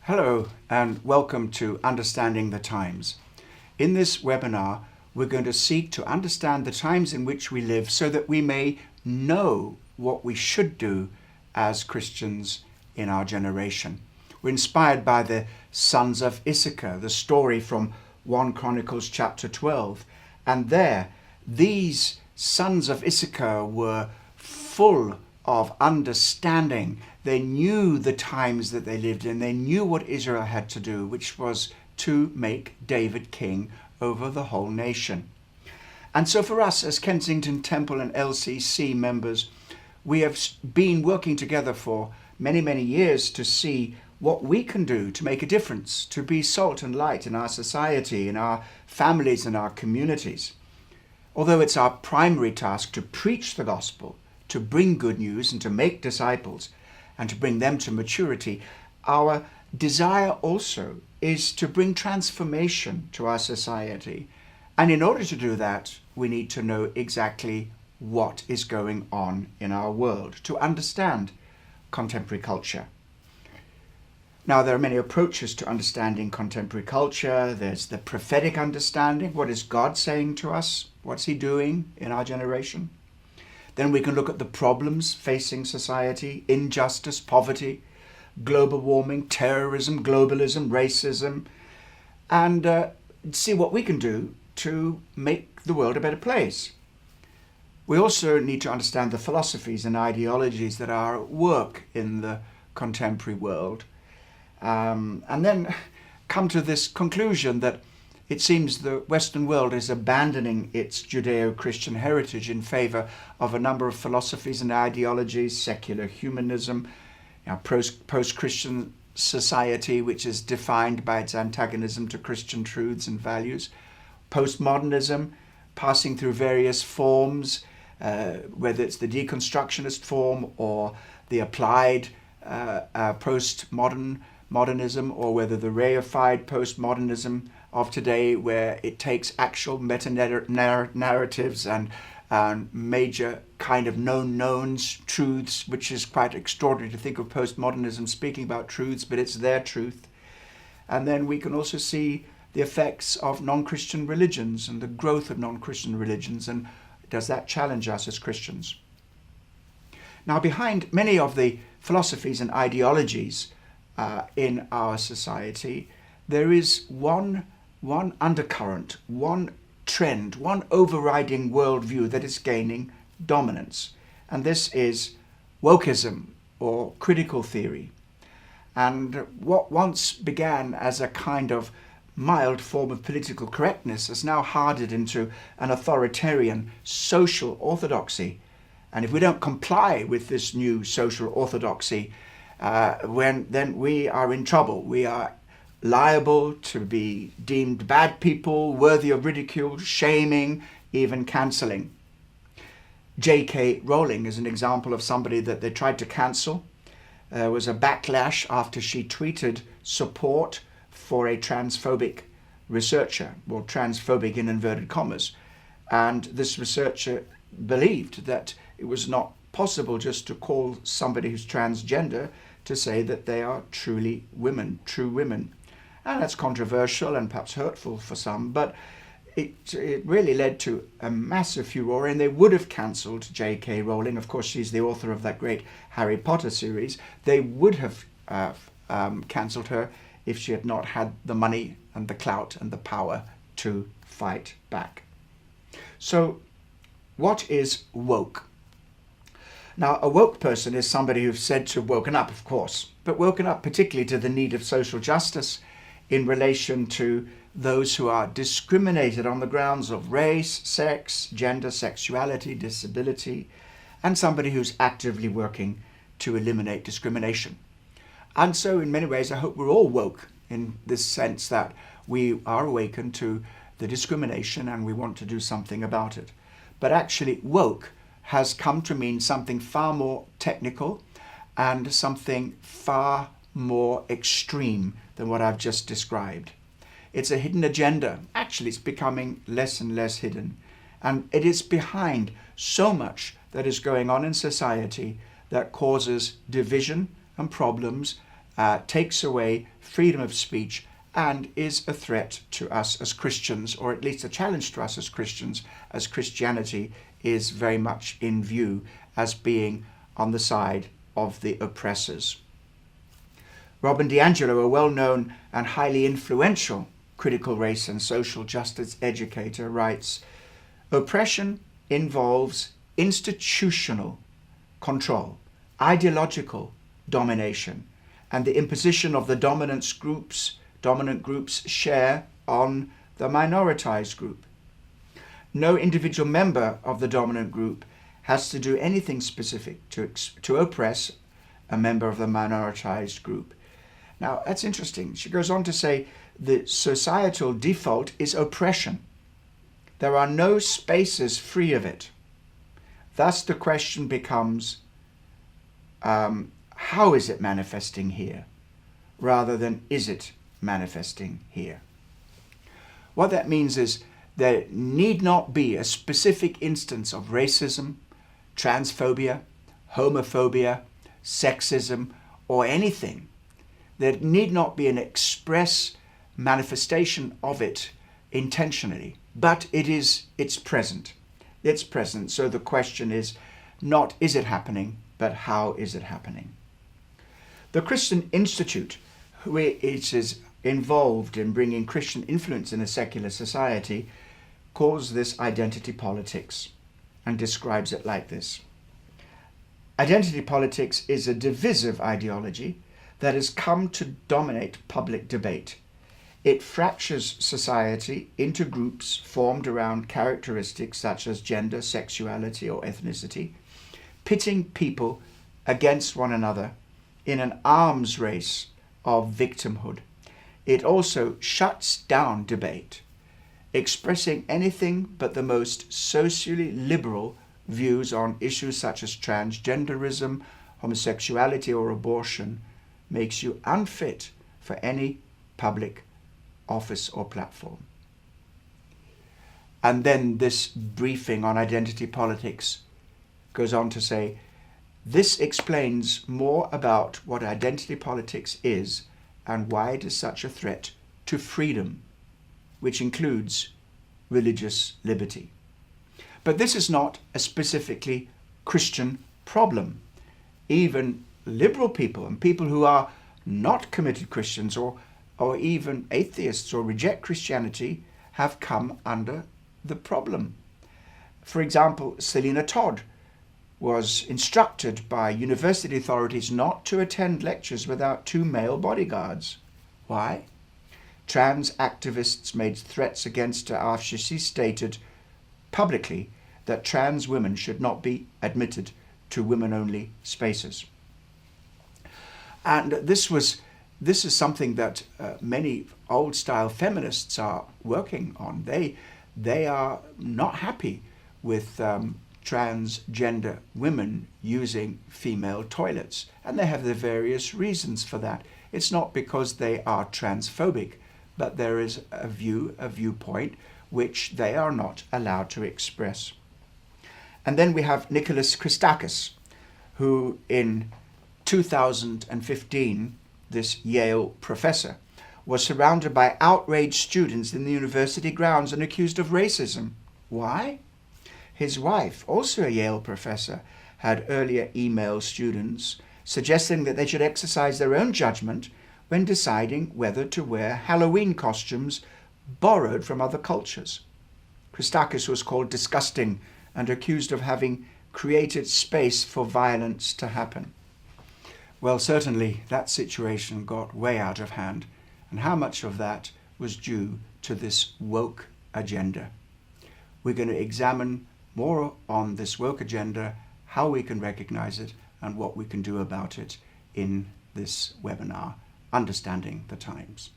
Hello and welcome to Understanding the Times. In this webinar, we're going to seek to understand the times in which we live so that we may know what we should do as Christians in our generation. We're inspired by the sons of Issachar, the story from 1 Chronicles chapter 12. And there, these sons of Issachar were full of understanding. They knew the times that they lived in. They knew what Israel had to do, which was to make David king over the whole nation. And so for us as Kensington Temple and LCC members, we have been working together for many years to see what we can do to make a difference, to be salt and light in our society, in our families and our communities. Although it's our primary task to preach the gospel, to bring good news and to make disciples and to bring them to maturity, our desire also is to bring transformation to our society. And in order to do that, we need to know exactly what is going on in our world, to understand contemporary culture. Now, there are many approaches to understanding contemporary culture. There's the prophetic understanding. What is God saying to us? What's he doing in our generation? Then we can look at the problems facing society: injustice, poverty, global warming, terrorism, globalism, racism, and see what we can do to make the world a better place. We also need to understand the philosophies and ideologies that are at work in the contemporary world, and then come to this conclusion that it seems the Western world is abandoning its Judeo-Christian heritage in favor of a number of philosophies and ideologies: secular humanism, post-Christian society, which is defined by its antagonism to Christian truths and values; postmodernism, passing through various forms, whether it's the deconstructionist form or the applied postmodernism, or whether the reified postmodernism of today, where it takes actual meta-narratives and major kind of known knowns, truths, which is quite extraordinary to think of postmodernism speaking about truths, but it's their truth. And then we can also see the effects of non-Christian religions and the growth of non-Christian religions, and does that challenge us as Christians? Now, behind many of the philosophies and ideologies in our society, there is one undercurrent, one trend, one overriding worldview that is gaining dominance. And this is Wokeism, or critical theory. And what once began as a kind of mild form of political correctness has now hardened into an authoritarian social orthodoxy. And if we don't comply with this new social orthodoxy, then we are in trouble. We are liable to be deemed bad people, worthy of ridicule, shaming, even cancelling. J.K. Rowling is an example of somebody that they tried to cancel. There was a backlash after she tweeted support for a transphobic researcher, or transphobic in inverted commas. And this researcher believed that it was not possible just to call somebody who's transgender to say that they are truly women, true women. And that's controversial and perhaps hurtful for some, but it really led to a massive furore, and they would have cancelled J.K. Rowling. Of course, she's the author of that great Harry Potter series. They would have cancelled her if she had not had the money and the clout and the power to fight back. So, what is woke? Now, a woke person is somebody who's said to have woken up, of course, but woken up particularly to the need of social justice in relation to those who are discriminated on the grounds of race, sex, gender, sexuality, disability, and somebody who's actively working to eliminate discrimination. And so in many ways, I hope we're all woke in this sense that we are awakened to the discrimination and we want to do something about it. But actually, woke has come to mean something far more technical and something far more extreme than what I've just described. It's a hidden agenda. Actually, it's becoming less and less hidden. And it is behind so much that is going on in society that causes division and problems takes away freedom of speech, and is a threat to us as Christians, or at least a challenge to us as Christians, as Christianity is very much in view as being on the side of the oppressors. Robin DiAngelo, a well-known and highly influential critical race and social justice educator, writes, "Oppression involves institutional control, ideological domination, and the imposition of the dominant groups' share on the minoritized group. No individual member of the dominant group has to do anything specific to oppress a member of the minoritized group." Now, that's interesting. She goes on to say the societal default is oppression. There are no spaces free of it. Thus, the question becomes, how is it manifesting here, rather than is it manifesting here? What that means is there need not be a specific instance of racism, transphobia, homophobia, sexism, or anything. There need not be an express manifestation of it intentionally, but it's present. It's present. So the question is not is it happening, but how is it happening? The Christian Institute, which is involved in bringing Christian influence in a secular society, calls this identity politics and describes it like this. Identity politics is a divisive ideology that has come to dominate public debate. It fractures society into groups formed around characteristics such as gender, sexuality, or ethnicity, pitting people against one another in an arms race of victimhood. It also shuts down debate, expressing anything but the most socially liberal views on issues such as transgenderism, homosexuality, or abortion makes you unfit for any public office or platform. And then this briefing on identity politics goes on to say, this explains more about what identity politics is and why it is such a threat to freedom, which includes religious liberty. But this is not a specifically Christian problem. Even liberal people and people who are not committed Christians or even atheists or reject Christianity have come under the problem. For example, Selina Todd was instructed by university authorities not to attend lectures without 2 male bodyguards. Why? Trans activists made threats against her after she stated publicly that trans women should not be admitted to women-only spaces. And this is something that many old-style feminists are working on. They are not happy with transgender women using female toilets, and they have their various reasons for that. It's not because they are transphobic, but there is a viewpoint which they are not allowed to express. And then we have Nicholas Christakis, who in 2015, this Yale professor, was surrounded by outraged students in the university grounds and accused of racism. Why? His wife, also a Yale professor, had earlier emailed students suggesting that they should exercise their own judgment when deciding whether to wear Halloween costumes borrowed from other cultures. Christakis was called disgusting and accused of having created space for violence to happen. Well, certainly that situation got way out of hand, and how much of that was due to this woke agenda. We're going to examine more on this woke agenda, how we can recognize it, and what we can do about it in this webinar, Understanding the Times.